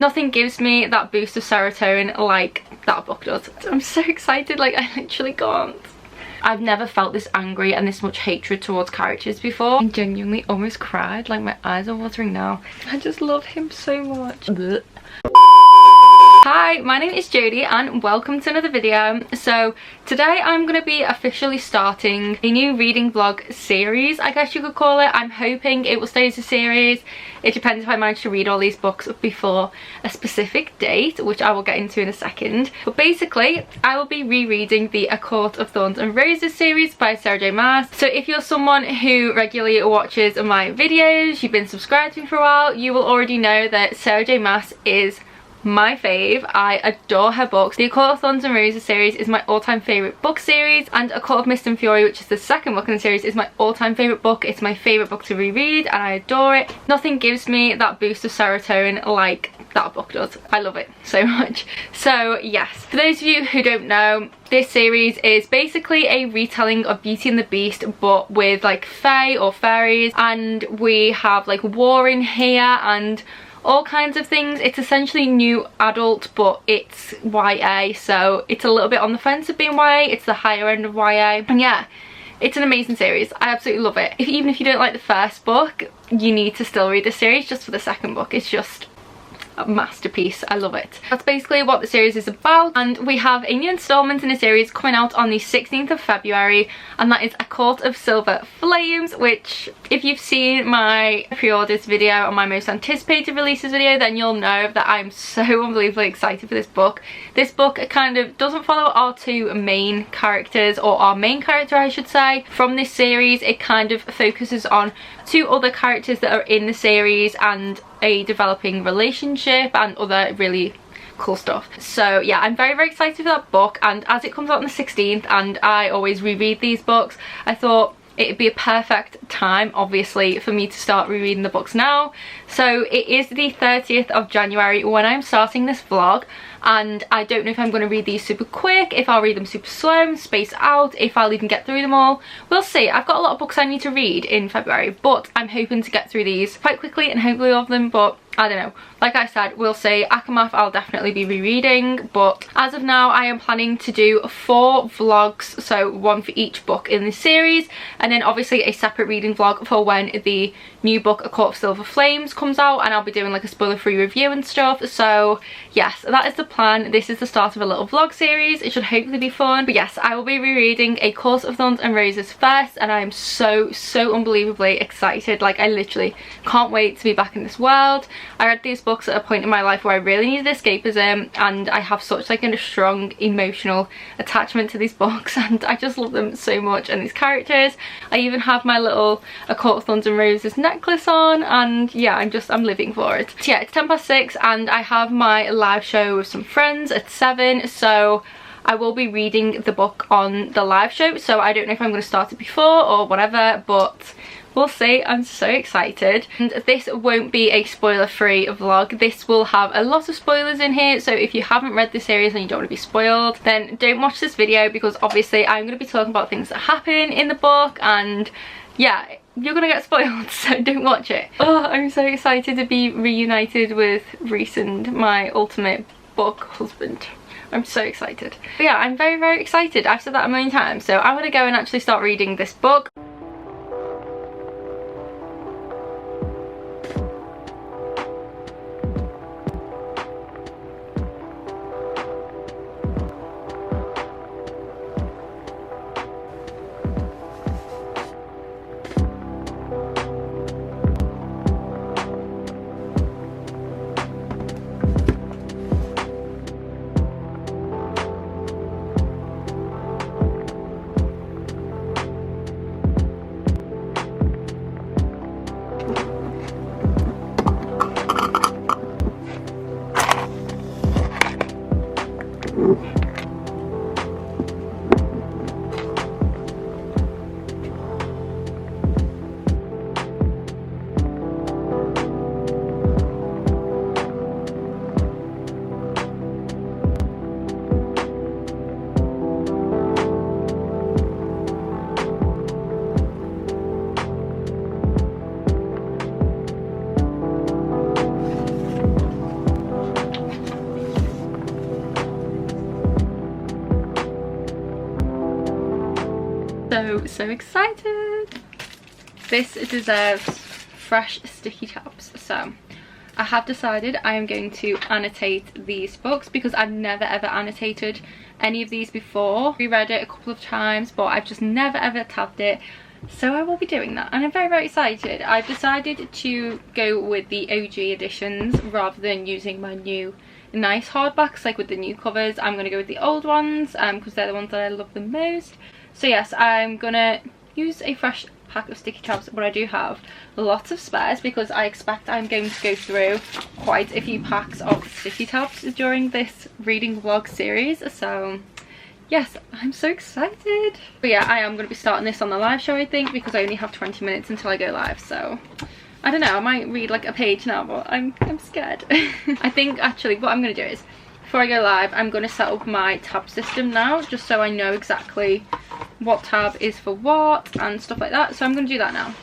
Nothing gives me that boost of serotonin like that book does. I'm so excited, like I literally can't. I've never felt this angry and this much hatred towards characters before. I genuinely almost cried, like my eyes are watering now. I just love him so much. Blech. Hi, my name is Jodie and welcome to another video. So today I'm going to be officially starting a new reading vlog series, I guess you could call it. I'm hoping it will stay as a series. It depends if I manage to read all these books before a specific date, which I will get into in a second. But basically, I will be rereading the A Court of Thorns and Roses series by Sarah J Maas. So if you're someone who regularly watches my videos, you've been subscribed to me for a while, you will already know that Sarah J Maas is my fave. I adore her books. The A Court of Thorns and Roses series is my all-time favourite book series, and A Court of Mist and Fury, which is the second book in the series, is my all-time favourite book. It's my favourite book to reread and I adore it. Nothing gives me that boost of serotonin like that book does. I love it so much. So yes, for those of you who don't know, this series is basically a retelling of Beauty and the Beast, but with like fae or fairies, and we have like war in here and all kinds of things. It's essentially new adult, but it's YA, so it's a little bit on the fence of being YA. It's the higher end of YA, and yeah, it's an amazing series. I absolutely love it. Even if you don't like the first book, you need to still read the series just for the second book. It's just a masterpiece. I love it. That's basically what the series is about, and we have a new installment in the series coming out on the 16th of February, and that is A Court of Silver Flames, which if you've seen my pre-orders video and my most anticipated releases video, then you'll know that I'm so unbelievably excited for this book. This book kind of doesn't follow our two main characters, or our main character I should say, from this series. It kind of focuses on two other characters that are in the series and a developing relationship and other really cool stuff. So yeah, I'm very excited for that book, and as it comes out on the 16th and I always reread these books, I thought it'd be a perfect time obviously for me to start rereading the books now. So it is the 30th of January when I'm starting this vlog, and I don't know if I'm going to read these super quick, if I'll read them super slow and space out, if I'll even get through them all. We'll see. I've got a lot of books I need to read in February, but I'm hoping to get through these quite quickly and hopefully all of them, but I don't know. Like I said, we'll see. ACOTAR I'll definitely be rereading, but as of now I am planning to do 4 vlogs, so one for each book in the series, and then obviously a separate reading vlog for when the new book A Court of Silver Flames comes out, and I'll be doing like a spoiler-free review and stuff. So yes, that is the plan. This is the start of a little vlog series. It should hopefully be fun. But yes, I will be rereading A Court of Thorns and Roses first, and I am so unbelievably excited. Like I literally can't wait to be back in this world. I read these books at a point in my life where I really needed escapism, and I have such like a strong emotional attachment to these books, and I just love them so much, and these characters. I even have my little A Court of Thorns and Roses necklace on, and yeah, I'm living for it. So yeah, it's 6:10 and I have my live show with some friends at 7, so I will be reading the book on the live show, so I don't know if I'm going to start it before or whatever, but we'll see. I'm so excited. And this won't be a spoiler-free vlog. This will have a lot of spoilers in here, so if you haven't read the series and you don't want to be spoiled, then don't watch this video, because obviously I'm going to be talking about things that happen in the book, and yeah, you're gonna get spoiled, so don't watch it. Oh, I'm so excited to be reunited with Rhysand, my ultimate book husband. I'm so excited. But yeah, I'm very excited. I've said that a million times, so I'm gonna go and actually start reading this book. so excited. This deserves fresh sticky tabs. So I have decided I am going to annotate these books because I've never ever annotated any of these before. Reread it a couple of times, but I've just never ever tabbed it. So I will be doing that and I'm very excited. I've decided to go with the OG editions rather than using my new nice hardbacks like with the new covers. I'm going to go with the old ones because they're the ones that I love the most. So yes, I'm going to use a fresh pack of sticky tabs, but I do have lots of spares because I expect I'm going to go through quite a few packs of sticky tabs during this reading vlog series. So yes, I'm so excited. But yeah, I am going to be starting this on the live show I think because I only have 20 minutes until I go live. So I don't know, I might read like a page now, but I'm scared. I think actually what I'm going to do is before I go live I'm going to set up my tab system now just so I know exactly what tab is for what and stuff like that. So I'm going to do that now.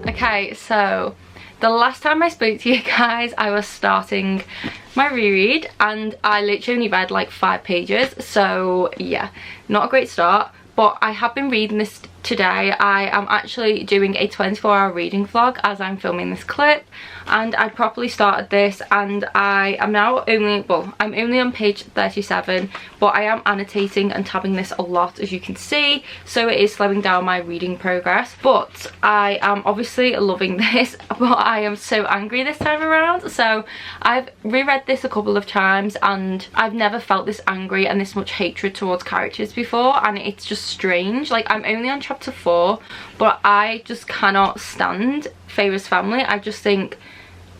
Okay, so the last time I spoke to you guys I was starting my reread and I literally only read like 5 pages, so yeah, not a great start. But I have been reading this today. I am actually doing a 24-hour reading vlog as I'm filming this clip, and I properly started this and I am now only, well, I'm only on page 37, but I am annotating and tabbing this a lot as you can see, so it is slowing down my reading progress. But I am obviously loving this, but I am so angry this time around. So I've reread this a couple of times and I've never felt this angry and this much hatred towards characters before, and it's just strange. Like, I'm only on chapter 4, but I just cannot stand Feyre's family. I just think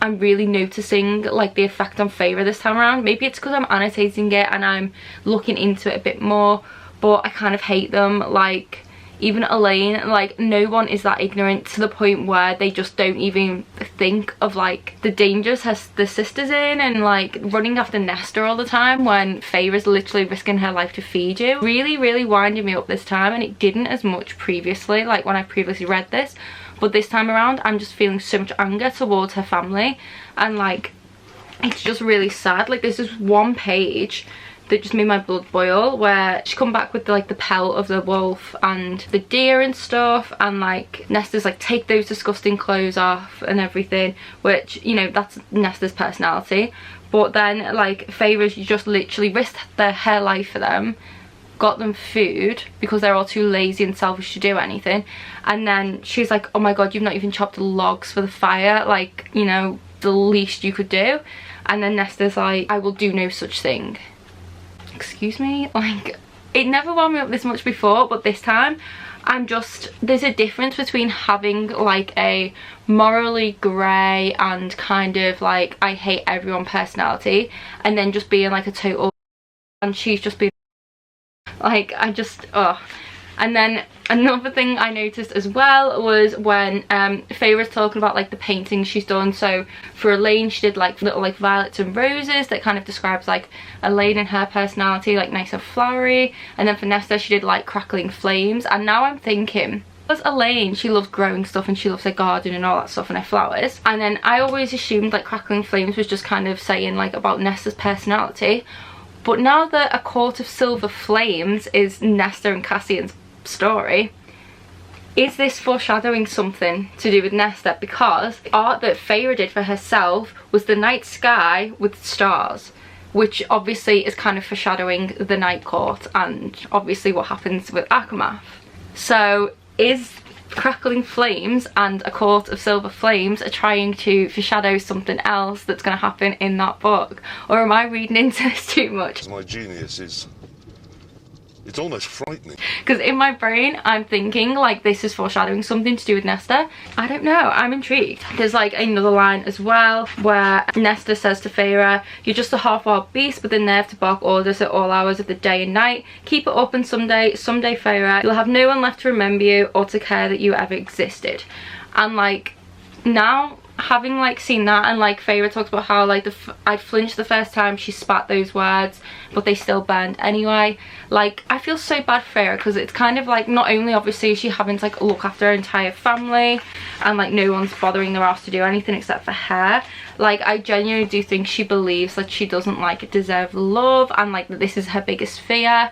I'm really noticing like the effect on Feyre this time around. Maybe it's because I'm annotating it and I'm looking into it a bit more, but I kind of hate them. Like, even Elaine, like, no one is that ignorant to the point where they just don't even think of like the dangers the sister's in, and like running after Nesta all the time when Feyre's literally risking her life to feed you. Really winding me up this time, and it didn't as much previously, like when I previously read this. But this time around I'm just feeling so much anger towards her family, and like it's just really sad. Like, there's this one page that just made my blood boil where she come back with like the pelt of the wolf and the deer and stuff, and like Nesta's like, take those disgusting clothes off and everything, which, you know, that's Nesta's personality. But then like Feyre's just literally risked her life for them, got them food because they're all too lazy and selfish to do anything, and then she's like, oh my god, you've not even chopped the logs for the fire, like, you know, the least you could do. And then Nesta's like, I will do no such thing. Excuse me? Like, it never wound me up this much before, but this time I'm just, there's a difference between having like a morally grey and kind of like I hate everyone personality, and then just being like a total, and she's just being like, I just, oh. And then another thing I noticed as well was when Faye was talking about like the paintings she's done. So for Elaine, she did like little like violets and roses that kind of describes like Elaine and her personality, like nice and flowery. And then for Nesta, she did like crackling flames. And now I'm thinking, because Elaine, she loves growing stuff and she loves her garden and all that stuff and her flowers. And then I always assumed like crackling flames was just kind of saying like about Nesta's personality. But now that A Court of Silver Flames is Nesta and Cassian's story, is this foreshadowing something to do with Nesta? Because the art that Feyre did for herself was the night sky with stars, which obviously is kind of foreshadowing the Night Court and obviously what happens with Akamath. So is crackling flames and a court of silver flames are trying to foreshadow something else that's going to happen in that book? Or am I reading into this too much? My genius is, it's almost frightening. Because in my brain I'm thinking like this is foreshadowing something to do with Nesta. I don't know, I'm intrigued. There's like another line as well where Nesta says to Feyre, "You're just a half-wild beast with the nerve to bark orders at all hours of the day and night. Keep it up and someday Feyre, you'll have no one left to remember you or to care that you ever existed." And like now, having like seen that, and like Feyre talks about how like I flinched the first time she spat those words but they still burned anyway. Like I feel so bad for Feyre because it's kind of like not only obviously is she having to like look after her entire family and like no one's bothering their ass to do anything except for her. Like I genuinely do think she believes that she doesn't like deserve love and like that this is her biggest fear,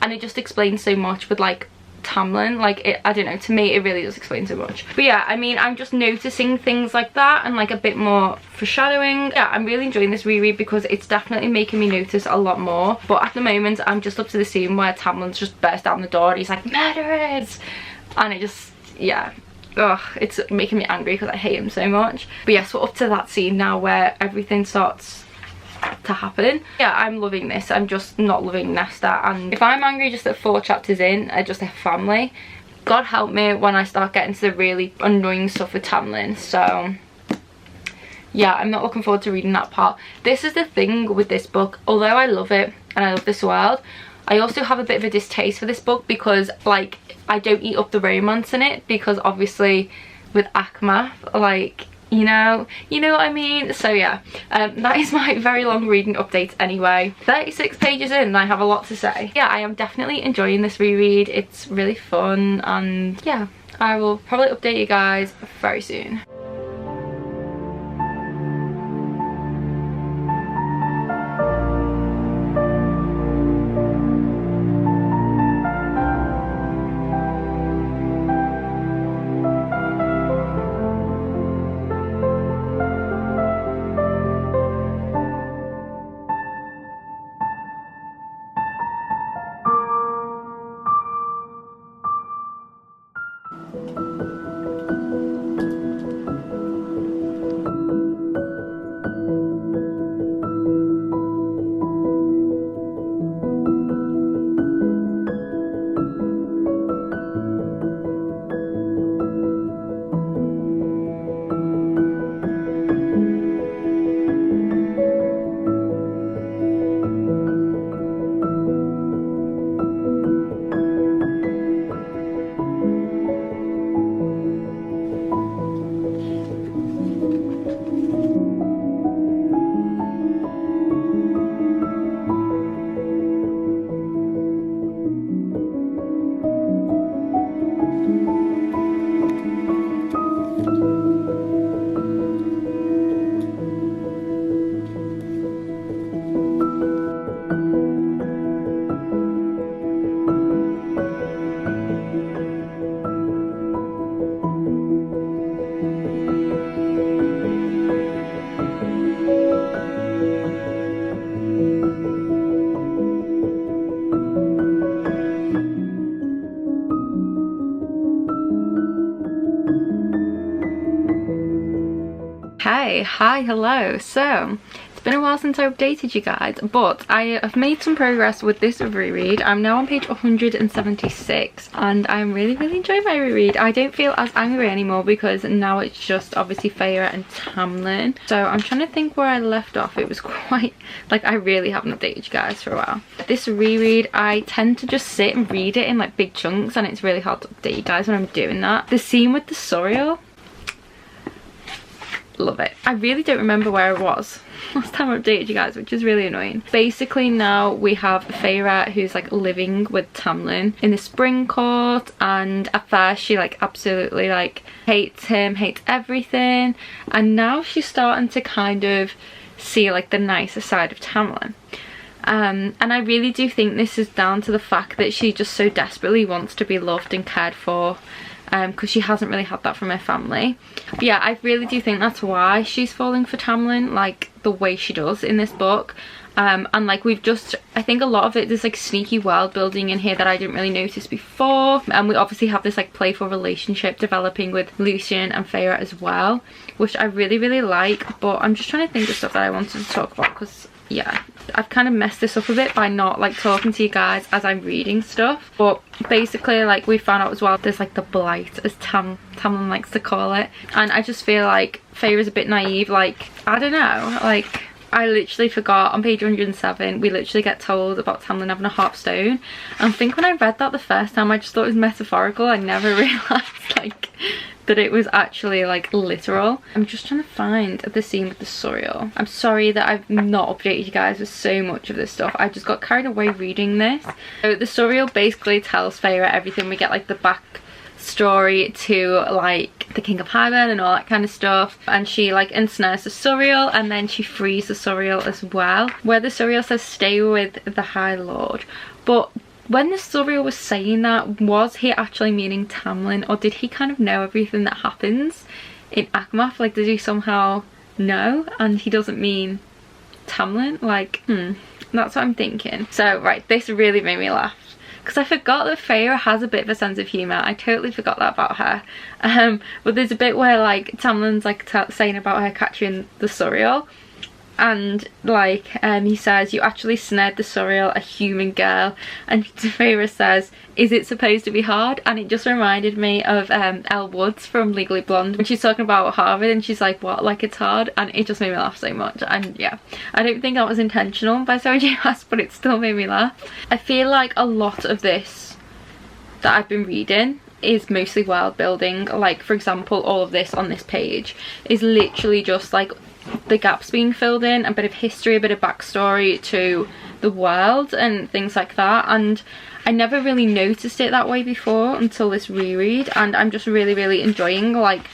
and it just explains so much with like Tamlin. Like I don't know, to me it really does explain so much. But yeah, I mean, I'm just noticing things like that and like a bit more foreshadowing. Yeah, I'm really enjoying this reread because it's definitely making me notice a lot more. But at the moment I'm just up to the scene where Tamlin's just burst down the door and he's like, "Murderers!" And it just, yeah, ugh, it's making me angry because I hate him so much. But yes, we're up to that scene now where everything starts to happen. Yeah, I'm loving this. I'm just not loving Nesta, and if I'm angry just at 4 chapters in at just a family, God help me when I start getting to the really annoying stuff with Tamlin. So yeah, I'm not looking forward to reading that part. This is the thing with this book, although I love it and I love this world, I also have a bit of a distaste for this book because like I don't eat up the romance in it, because obviously with ACOTAR, like you know what I mean. So yeah, that is my very long reading update anyway. 36 pages in and I have a lot to say. Yeah, I am definitely enjoying this reread. It's really fun, and yeah, I will probably update you guys very soon. Hi, hello. So it's been a while since I updated you guys, but I have made some progress with this reread. I'm now on page 176 and I'm really enjoying my reread. I don't feel as angry anymore because now it's just obviously Feyre and Tamlin. So I'm trying to think where I left off. It was quite like, I really haven't updated you guys for a while. This reread, I tend to just sit and read it in like big chunks, and it's really hard to update you guys when I'm doing that. The scene with the SOCAIL, love it. I really don't remember where I was last time I updated you guys, which is really annoying. Basically now we have Feyre who's like living with Tamlin in the spring court, and at first she like absolutely like hates him, hates everything, and now she's starting to kind of see like the nicer side of Tamlin. And I really do think this is down to the fact that she just so desperately wants to be loved and cared for, because she hasn't really had that from her family. But yeah, I really do think that's why she's falling for Tamlin like the way she does in this book. And like I think a lot of it, there's like sneaky world building in here that I didn't really notice before, and we obviously have this like playful relationship developing with Rhysand and Feyre as well, which I really like. But I'm just trying to think of stuff that I wanted to talk about, because yeah, I've kind of messed this up a bit by not like talking to you guys as I'm reading stuff. But basically, like, we found out as well there's like the blight, as Tamlin likes to call it, and I just feel like Feyre's a bit naive. Like, I don't know, like, I literally forgot on page 107 we literally get told about Tamlin having a half stone, and I think when I read that the first time I just thought it was metaphorical. I never realised like that it was actually like literal. I'm just trying to find the scene with the Sorial. I'm sorry that I've not updated you guys with so much of this stuff. I just got carried away reading this. So the Sorial basically tells Feyre everything. We get like the back story to like the King of Highland and all that kind of stuff, and she like ensnares the Sorial, and then she frees the Sorial as well, where the Sorial says stay with the High Lord. But when the Sorial was saying that, was he actually meaning Tamlin, or did he kind of know everything that happens in ACOMAF? Like, did he somehow know and he doesn't mean Tamlin? Like, that's what I'm thinking. So right, this really made me laugh, because I forgot that Feyre has a bit of a sense of humour. I totally forgot that about her. But there's a bit where like Tamlin's like saying about her catching the Sorial, and like he says, you actually snared the Sorial, a human girl, and Feyre says, is it supposed to be hard? And it just reminded me of Elle Woods from Legally Blonde when she's talking about Harvard and she's like, what, like it's hard? And it just made me laugh so much. And yeah, I don't think that was intentional by Sarah J Maas, but it still made me laugh. I feel like a lot of this that I've been reading is mostly world building. Like, for example, all of this on this page is literally just like the gaps being filled in, a bit of history, a bit of backstory to the world and things like that. And I never really noticed it that way before until this reread, and I'm just really enjoying like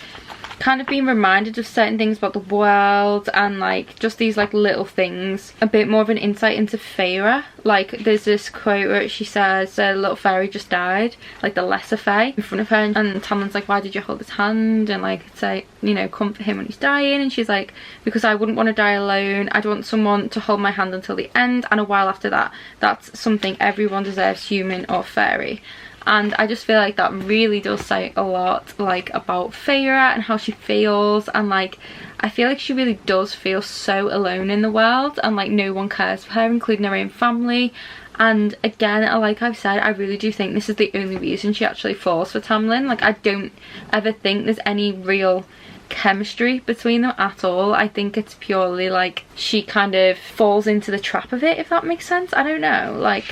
kind of being reminded of certain things about the world, and like just these like little things, a bit more of an insight into Feyre. Like, there's this quote where she says a little fairy just died, like the lesser fae, in front of her, and Tamlin's like, why did you hold his hand and like say, you know, comfort him when he's dying? And she's like, because I wouldn't want to die alone. I'd want someone to hold my hand until the end, and a while after that. That's something everyone deserves, human or fairy. And I just feel like that really does say a lot like about Feyre and how she feels, and like I feel like she really does feel so alone in the world, and like no one cares for her, including her own family. And again, like I've said, I really do think this is the only reason she actually falls for Tamlin. Like, I don't ever think there's any real chemistry between them at all. I think it's purely like she kind of falls into the trap of it, if that makes sense. I don't know, like,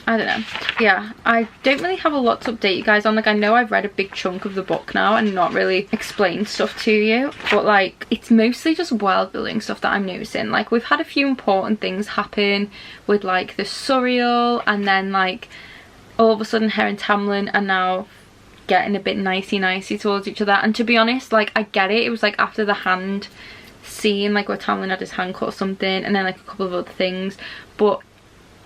I don't know. Yeah, I don't really have a lot to update you guys on. Like, I know I've read a big chunk of the book now and not really explained stuff to you, but like it's mostly just world building stuff that I'm noticing. Like, we've had a few important things happen with like the Sorial, and then like all of a sudden her and Tamlin are now getting a bit nicey towards each other. And to be honest, like, I get it. It was like after the hand scene, like where Tamlin had his hand cut or something, and then like a couple of other things. But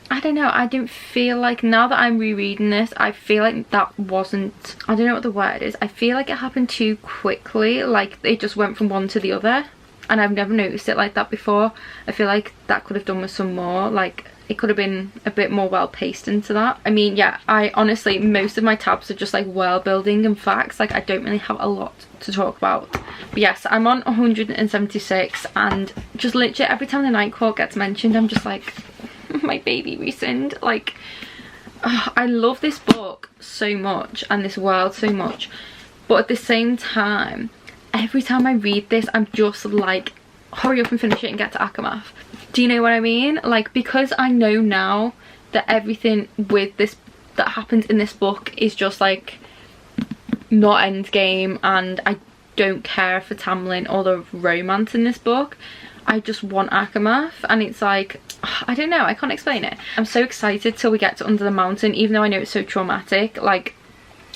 I don't know, I don't feel like, now that I'm rereading this, I feel like that wasn't, I don't know what the word is, I feel like it happened too quickly. Like, it just went from one to the other, and I've never noticed it like that before. I feel like that could have done with some more, like it could have been a bit more well paced into that. I mean, yeah, I honestly, most of my tabs are just like world building and facts. Like, I don't really have a lot to talk about. But yes, I'm on 176, and just literally every time the Night Court gets mentioned, I'm just like, my baby Rhysand. Like, I love this book so much and this world so much, but at the same time, every time I read this, I'm just like, hurry up and finish it and get to ACOMAF. Do you know what I mean? Like, because I know now that everything with this that happens in this book is just like not endgame, and I don't care for Tamlin or the romance in this book. I just want ACOMAF, and it's like, I don't know, I can't explain it. I'm so excited till we get to Under the Mountain, even though I know it's so traumatic. Like,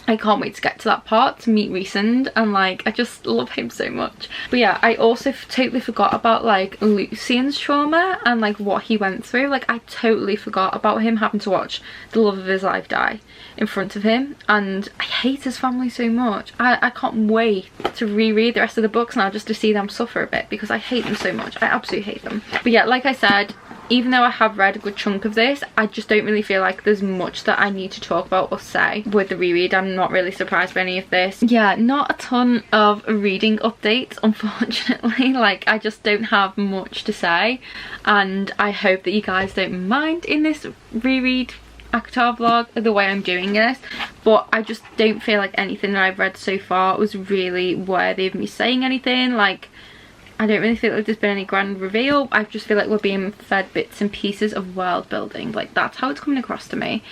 I can't wait to get to that part to meet Rhysand, and like I just love him so much. But yeah, I also totally forgot about like Lucian's trauma and like what he went through. Like I totally forgot about him having to watch the love of his life die in front of him, and I hate his family so much. I can't wait to reread the rest of the books now just to see them suffer a bit, because I hate them so much. I absolutely hate them. But yeah, like I said, even though I have read a good chunk of this, I just don't really feel like there's much that I need to talk about or say with the reread. I'm not really surprised by any of this. Yeah, not a ton of reading updates, unfortunately. Like, I just don't have much to say, and I hope that you guys don't mind in this reread ACOTAR vlog the way I'm doing this, but I just don't feel like anything that I've read so far was really worthy of me saying anything. Like, I don't really feel like there's been any grand reveal. I just feel like we're being fed bits and pieces of world building. Like, that's how it's coming across to me.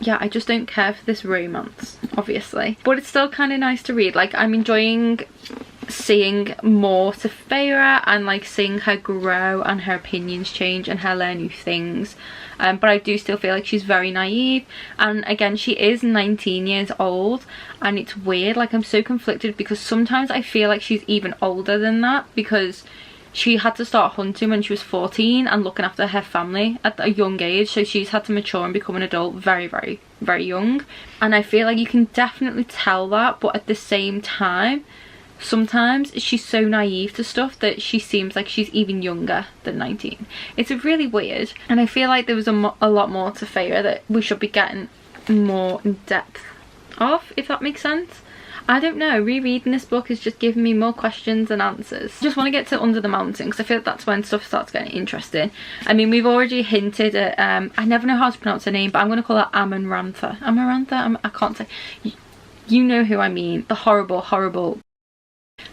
Yeah, I just don't care for this romance, obviously. But it's still kind of nice to read. Like, I'm enjoying seeing more to Feyre and like seeing her grow and her opinions change and her learn new things. But I do still feel like she's very naive, and again, she is 19 years old, and it's weird. Like, I'm so conflicted because sometimes I feel like she's even older than that, because she had to start hunting when she was 14 and looking after her family at a young age, so she's had to mature and become an adult very, very, very young. And I feel like you can definitely tell that, but at the same time, sometimes she's so naive to stuff that she seems like she's even younger than 19. It's really weird, and I feel like there was a lot more to Feyre that we should be getting more in depth of, if that makes sense. I don't know, rereading this book has just given me more questions than answers. I just want to get to Under the Mountain, because I feel like that's when stuff starts getting interesting. I mean, we've already hinted at, I never know how to pronounce her name, but I'm going to call her Amarantha. Amarantha? I can't say. You know who I mean. The horrible, horrible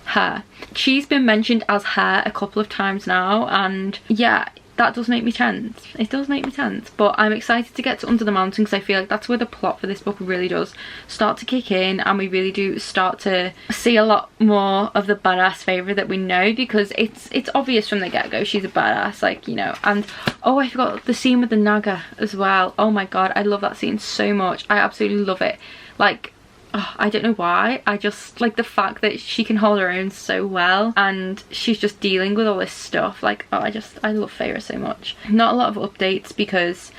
her. She's been mentioned as her a couple of times now, and yeah, that does make me tense. It does make me tense, but I'm excited to get to Under the Mountain, because I feel like that's where the plot for this book really does start to kick in, and we really do start to see a lot more of the badass Feyre that we know, because it's obvious from the get-go she's a badass, like, you know. And oh, I forgot the scene with the Naga as well. Oh my god, I love that scene so much. I absolutely love it. Like, oh, I don't know why, I just like the fact that she can hold her own so well, and she's just dealing with all this stuff. Like, oh, I love Feyre so much. Not a lot of updates because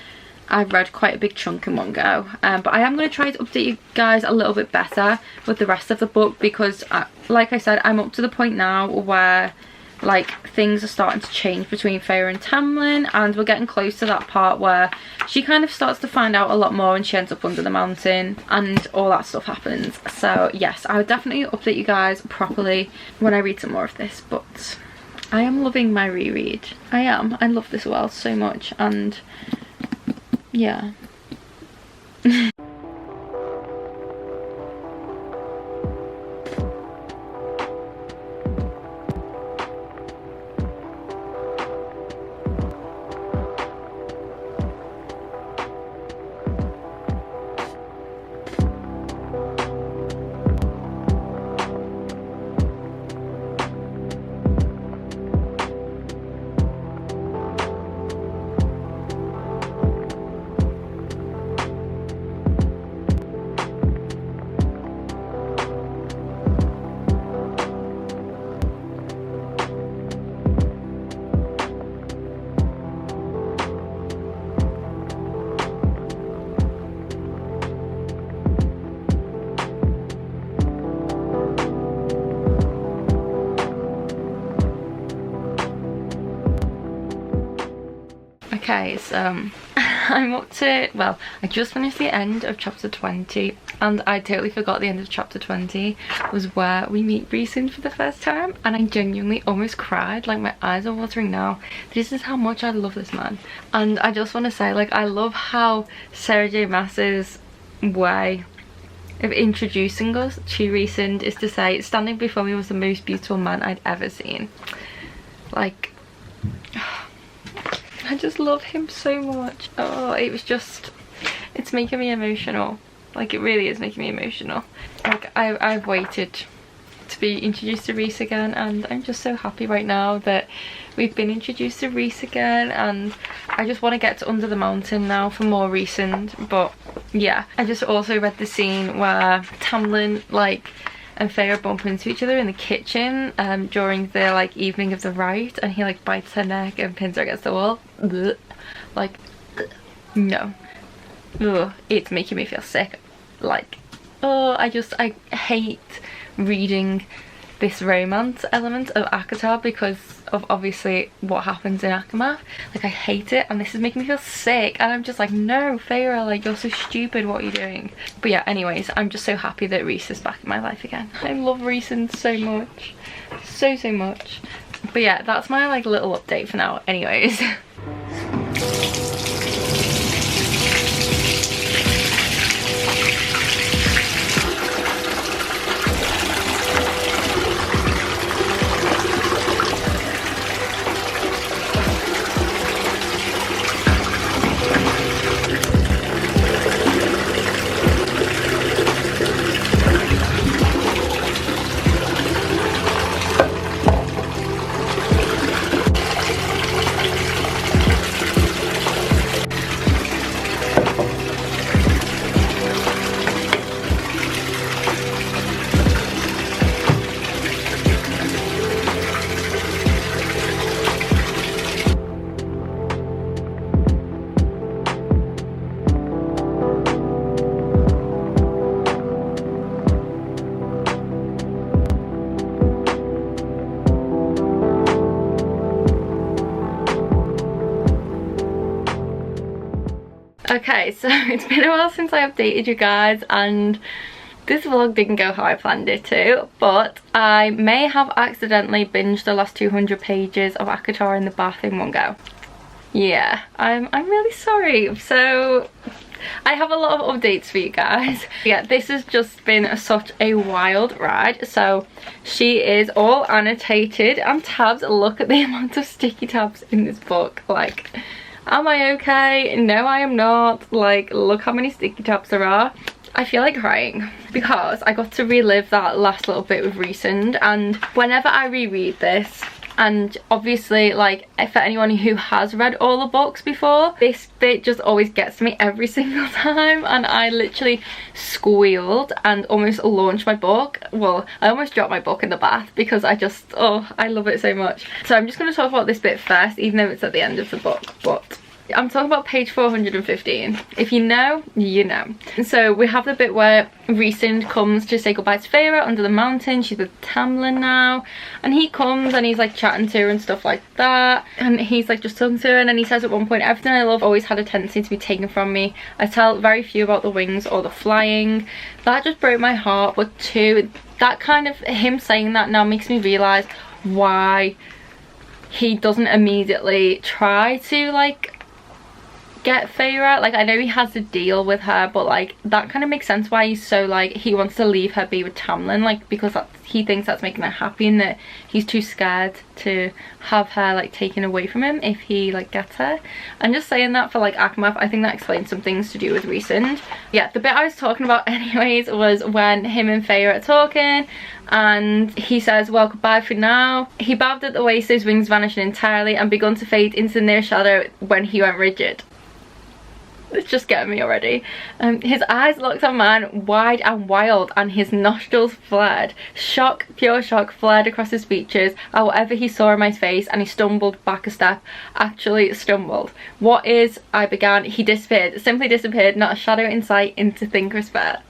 I've read quite a big chunk in one go, but I am going to try to update you guys a little bit better with the rest of the book, because like I said, I'm up to the point now where like things are starting to change between Feyre and Tamlin, and we're getting close to that part where she kind of starts to find out a lot more and she ends up under the mountain and all that stuff happens. So yes, I would definitely update you guys properly when I read some more of this, but I am loving my reread. I am. I love this world so much, and yeah. Okay, so I'm up to, well, I just finished the end of chapter 20, and I totally forgot the end of chapter 20 was where we meet Rhysand for the first time, and I genuinely almost cried. Like, my eyes are watering now. This is how much I love this man. And I just want to say, like, I love how Sarah J Maas's way of introducing us to Rhysand is to say, standing before me was the most beautiful man I'd ever seen. Like, I just love him so much. Oh, it was just, it's making me emotional. Like, it really is making me emotional. Like, I've waited to be introduced to Rhys again, and I'm just so happy right now that we've been introduced to Rhys again, and I just want to get to Under the Mountain now for more Rhysand. But yeah, I just also read the scene where Tamlin like and Feyre bump into each other in the kitchen during the like evening of the rite, and he like bites her neck and pins her against the wall. Blech. Like, no. Ugh, it's making me feel sick. Like, oh, I hate reading this romance element of ACOTAR because of obviously what happens in Aftermath. Like, I hate it, and this is making me feel sick, and I'm just like, no, Feyre, like, you're so stupid, what are you doing? But yeah, anyways, I'm just so happy that Rhys is back in my life again. I love Rhysand so much. So much. But yeah, that's my like little update for now anyways. Okay, so it's been a while since I updated you guys, and this vlog didn't go how I planned it to, but I may have accidentally binged the last 200 pages of ACOTAR in the bath in one go. Yeah, I'm really sorry. So I have a lot of updates for you guys. Yeah, this has just been such a wild ride. So she is all annotated and tabs. Look at the amount of sticky tabs in this book. Like, am I okay? No, I am not. Like, look how many sticky tabs there are. I feel like crying because I got to relive that last little bit with Rhysand, and whenever I reread this, and obviously like for anyone who has read all the books before, this bit just always gets me every single time, and I literally squealed and almost launched my book. Well, I almost dropped my book in the bath because I just, oh, I love it so much. So I'm just going to talk about this bit first, even though it's at the end of the book, but I'm talking about page 415. If you know, you know. So we have the bit where Rhysand comes to say goodbye to Feyre under the mountain. She's with Tamlin now, and he comes and he's like chatting to her and stuff like that, and he's like just talking to her, and then he says at one point, everything I love always had a tendency to be taken from me. I tell very few about the wings or the flying. That just broke my heart. But two, that kind of, him saying that now makes me realise why he doesn't immediately try to like get Feyre. Like, I know he has to deal with her, but like that kind of makes sense why he's so like, he wants to leave her be with Tamlin, like because he thinks that's making her happy, and that he's too scared to have her like taken away from him if he like gets her. I'm just saying that for like Aftermath. I think that explains some things to do with Rhysand. Yeah, the bit I was talking about anyways was when him and Feyre are talking, and he says, well, goodbye for now. He bowed at the waist, his wings vanishing entirely and begun to fade into the near shadow when he went rigid. It's just getting me already. His eyes looked on mine, wide and wild, and his nostrils flared. Shock, pure shock, flared across his features at whatever he saw in my face, and he stumbled back a step. Actually stumbled. What is, I began. He disappeared, simply disappeared, not a shadow in sight, into Thinker's Fair.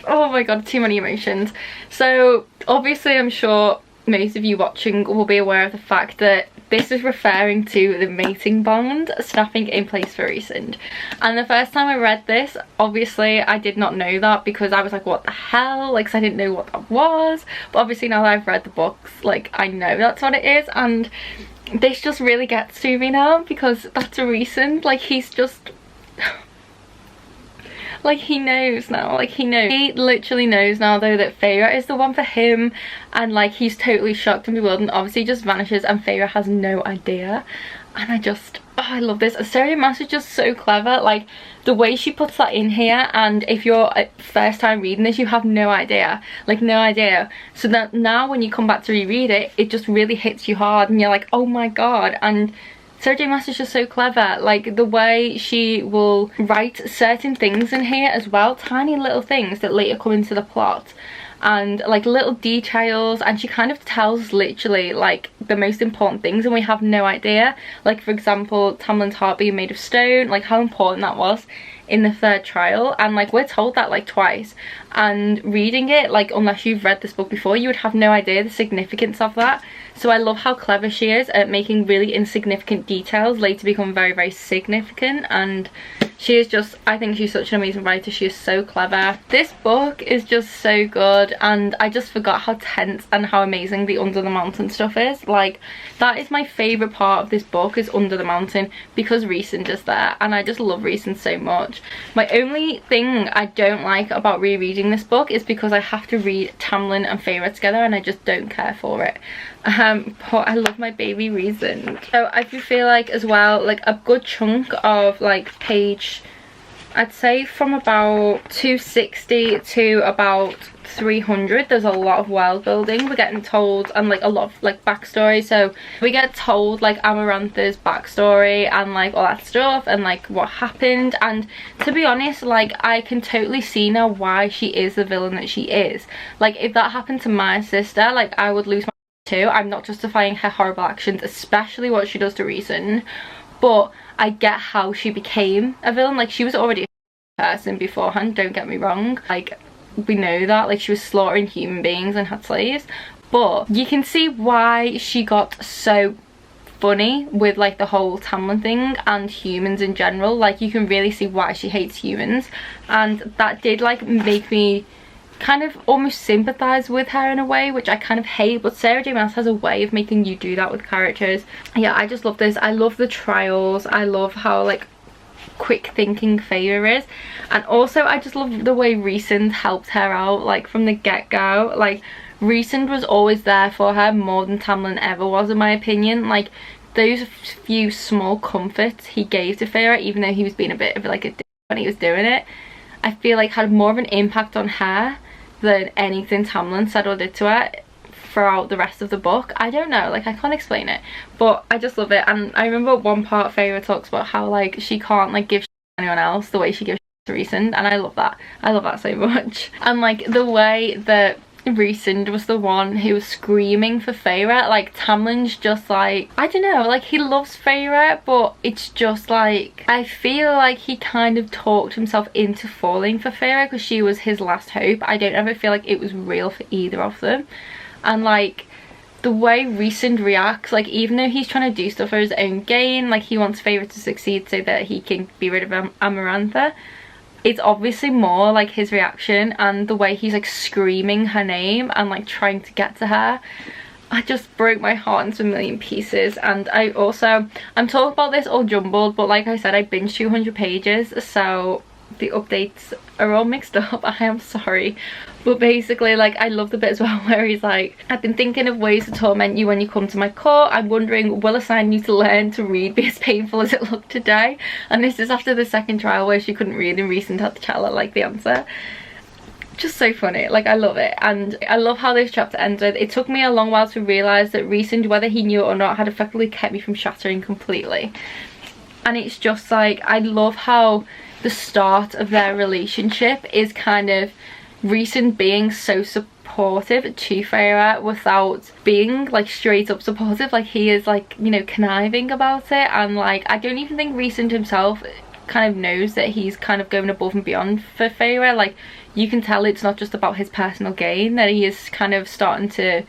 Oh my god, too many emotions. So obviously I'm sure most of you watching will be aware of the fact that this is referring to the mating bond snapping in place for Rhysand. And the first time I read this, obviously I did not know that, because I was like, what the hell? Like, 'cause I didn't know what that was. But obviously now that I've read the books, like, I know that's what it is, and this just really gets to me now, because that's Rhysand. Like, he's just like, he knows now, like, he knows. He literally knows now, though, that Feyre is the one for him, and, like, he's totally shocked and bewildered, and obviously just vanishes, and Feyre has no idea. And I just, oh, I love this. Sarah J Maas is just so clever. Like the way she puts that in here, and if you're first time reading this, you have no idea, like no idea. So that now when you come back to reread it, it just really hits you hard and you're like, oh my god. And Sarah J Maas is just so clever. Like the way she will write certain things in here as well, tiny little things that later come into the plot, and like little details, and she kind of tells literally like the most important things and we have no idea. Like for example, Tamlin's heart being made of stone, like how important that was in the third trial, and like we're told that like twice, and reading it, like unless you've read this book before, you would have no idea the significance of that. So I love how clever she is at making really insignificant details later become very, very significant. And she is just, I think she's such an amazing writer. She is so clever. This book is just so good, and I just forgot how tense and how amazing the Under the Mountain stuff is. Like that is my favourite part of this book, is Under the Mountain, because Rhysand is there and I just love Rhysand so much. My only thing I don't like about rereading this book is because I have to read Tamlin and Feyre together and I just don't care for it. But I love my baby Rhysand. So I do feel like as well, like a good chunk of like page, I'd say from about 260 to about 300, there's a lot of world building. We're getting told, and like a lot of like backstory. So we get told like Amarantha's backstory and like all that stuff and like what happened. And to be honest, like I can totally see now why she is the villain that she is. Like if that happened to my sister, like I would lose my too. I'm not justifying her horrible actions, especially what she does to Rhysand, but I get how she became a villain. Like she was already a person beforehand, don't get me wrong, like we know that, like she was slaughtering human beings and had slaves, but you can see why she got so funny with like the whole Tamlin thing and humans in general. Like you can really see why she hates humans, and that did like make me kind of almost sympathize with her in a way, which I kind of hate, but Sarah J Maas has a way of making you do that with characters. Yeah, I just love this. I love the trials. I love how like quick thinking Feyre is, and also I just love the way Rhysand helped her out like from the get-go. Like Rhysand was always there for her more than Tamlin ever was, in my opinion. Like those few small comforts he gave to Feyre, even though he was being a bit of like a dick when he was doing it, I feel like had more of an impact on her than anything Tamlin said or did to her throughout the rest of the book. I don't know, like I can't explain it, but I just love it. And I remember one part Feyre talks about how like she can't like give anyone else the way she gives to Rhysand, and I love that. I love that so much. And like the way that Rhysand was the one who was screaming for Feyre, like Tamlin's just like, I don't know, like he loves Feyre, but it's just like I feel like he kind of talked himself into falling for Feyre because she was his last hope. I don't ever feel like it was real for either of them. And like the way Rhysand reacts, like even though he's trying to do stuff for his own gain, like he wants Feyre to succeed so that he can be rid of Amarantha, it's obviously more like his reaction and the way he's like screaming her name and like trying to get to her. I just broke my heart into a million pieces. And I'm talking about this all jumbled, but like I said, I binged 200 pages, so the updates are all mixed up. I am sorry, but basically like I love the bit as well where he's like, I've been thinking of ways to torment you when you come to my court. I'm wondering, will assign you to learn to read be as painful as it looked today? And this is after the second trial where she couldn't read and Rhysand had to tell her like the answer. Just so funny, like I love it. And I love how this chapter ends with, it took me a long while to realise that Rhysand, whether he knew it or not, had effectively kept me from shattering completely. And it's just like, I love how the start of their relationship is kind of Rhysand being so supportive to Feyre without being like straight up supportive. Like he is like, you know, conniving about it, and like I don't even think Rhysand himself kind of knows that he's kind of going above and beyond for Feyre. Like you can tell it's not just about his personal gain, that he is kind of starting to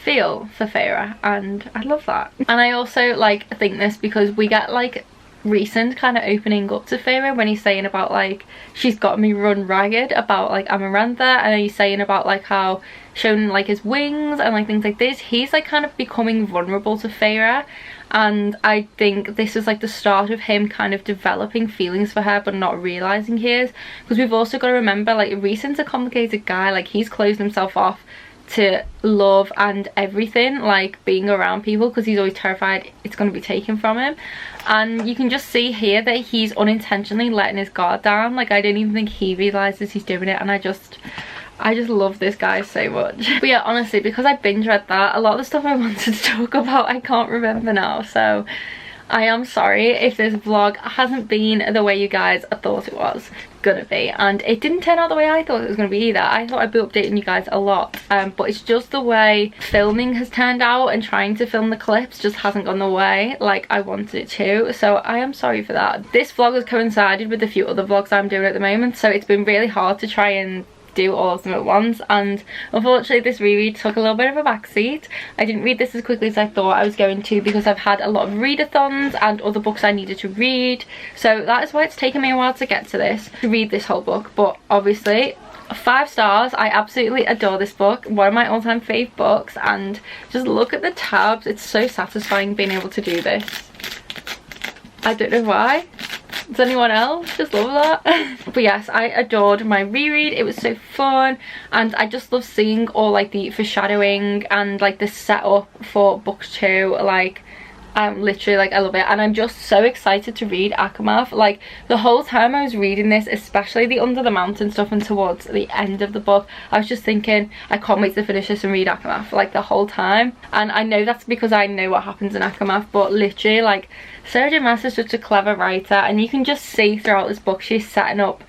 feel for Feyre, and I love that. And I also like think this because we get like Rhysand kind of opening up to Feyre when he's saying about like, she's got me run ragged about like Amarantha, and he's saying about like how showing like his wings and like things like this. He's like kind of becoming vulnerable to Feyre, and I think this is like the start of him kind of developing feelings for her but not realizing he is, because we've also got to remember like Rhysand's a complicated guy. Like he's closed himself off to love and everything, like being around people, because he's always terrified it's going to be taken from him. And you can just see here that he's unintentionally letting his guard down. Like, I didn't even think he realizes he's doing it, and I just love this guy so much. But yeah, honestly, because I binge read that, a lot of the stuff I wanted to talk about I can't remember now, so I am sorry if this vlog hasn't been the way you guys thought it was gonna be, and it didn't turn out the way I thought it was gonna be either. I thought I'd be updating you guys a lot, but it's just the way filming has turned out, and trying to film the clips just hasn't gone the way like I wanted it to, so I am sorry for that. This vlog has coincided with a few other vlogs I'm doing at the moment, so it's been really hard to try and do all of them at once, and unfortunately this reread took a little bit of a backseat. I didn't read this as quickly as I thought I was going to, because I've had a lot of readathons and other books I needed to read, so that is why it's taken me a while to get to this, to read this whole book. But obviously 5 stars, I absolutely adore this book, one of my all-time fave books, and just look at the tabs, it's so satisfying being able to do this. I don't know why. Does anyone else just love that? But yes, I adored my reread. It was so fun, and I just love seeing all like the foreshadowing and like the setup for book 2. Like, I'm literally like, I love it, and I'm just so excited to read ACOTAR. Like, the whole time I was reading this, especially the Under the Mountain stuff and towards the end of the book, I was just thinking I can't wait to finish this and read ACOTAR like the whole time. And I know that's because I know what happens in ACOTAR, but literally, like, Sarah J Maas is such a clever writer, and you can just see throughout this book she's setting up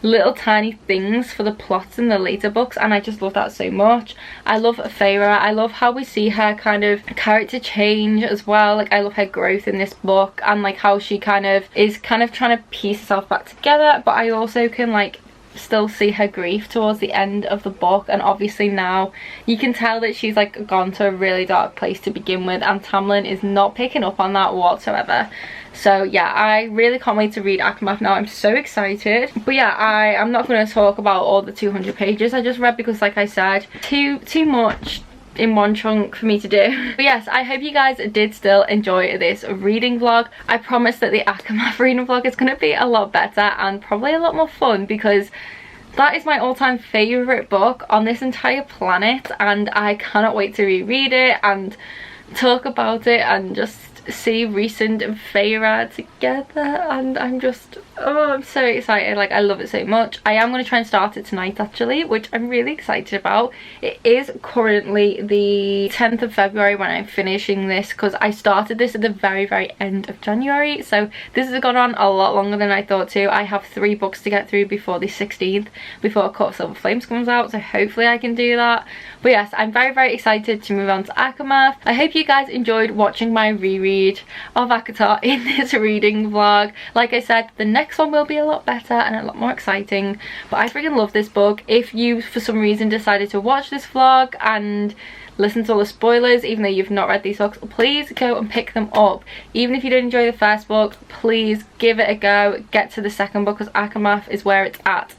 little tiny things for the plots in the later books, and I just love that so much. I love Feyre. I love how we see her kind of character change as well. Like, I love her growth in this book, and like how she is trying to piece herself back together, but I also can like still see her grief towards the end of the book. And obviously now you can tell that she's like gone to a really dark place to begin with, and Tamlin is not picking up on that whatsoever. So yeah, I really can't wait to read ACOTAR now. I'm so excited. But yeah, I'm not going to talk about all the 200 pages I just read, because like I said, too much in one chunk for me to do. But yes, I hope you guys did still enjoy this reading vlog. I promise that the ACOTAR reading vlog is going to be a lot better and probably a lot more fun, because that is my all-time favourite book on this entire planet, and I cannot wait to reread it and talk about it and just see Rhysand and Feyre together. And I'm just, oh, I'm so excited. Like, I love it so much. I am going to try and start it tonight actually, which I'm really excited about. It is currently the 10th of February when I'm finishing this, because I started this at the very end of January, so this has gone on a lot longer than I thought to. I have 3 books to get through before the 16th, before Court of Silver Flames comes out, so hopefully I can do that. But yes, I'm very excited to move on to ACOTAR. I hope you guys enjoyed watching my reread of ACOTAR in this reading vlog. Like I said, the next one will be a lot better and a lot more exciting, but I freaking love this book. If you for some reason decided to watch this vlog and listen to all the spoilers, even though you've not read these books, please go and pick them up. Even if you didn't enjoy the first book, please give it a go. Get to the second book, because ACOTAR is where it's at.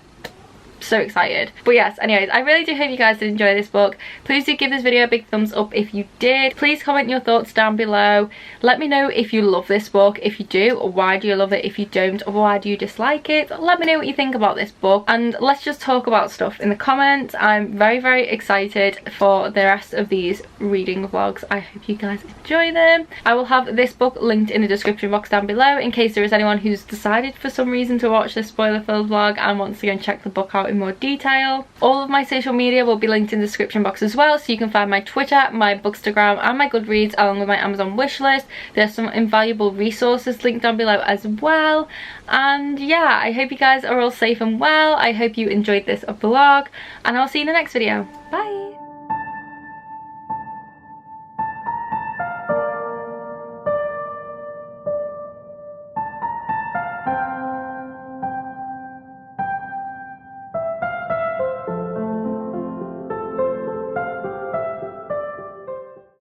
So excited. But yes, anyways, I really do hope you guys did enjoy this book. Please do give this video a big thumbs up if you did. Please comment your thoughts down below. Let me know if you love this book. If you do, why do you love it? If you don't, why do you dislike it? Let me know what you think about this book, and let's just talk about stuff in the comments. I'm very excited for the rest of these reading vlogs. I hope you guys enjoy them. I will have this book linked in the description box down below, in case there is anyone who's decided for some reason to watch this spoiler filled vlog and wants to go and check the book out in more detail. All of my social media will be linked in the description box as well, so you can find my Twitter, my Bookstagram and my Goodreads, along with my Amazon wishlist. There's some invaluable resources linked down below as well. And yeah, I hope you guys are all safe and well. I hope you enjoyed this vlog, and I'll see you in the next video. Bye!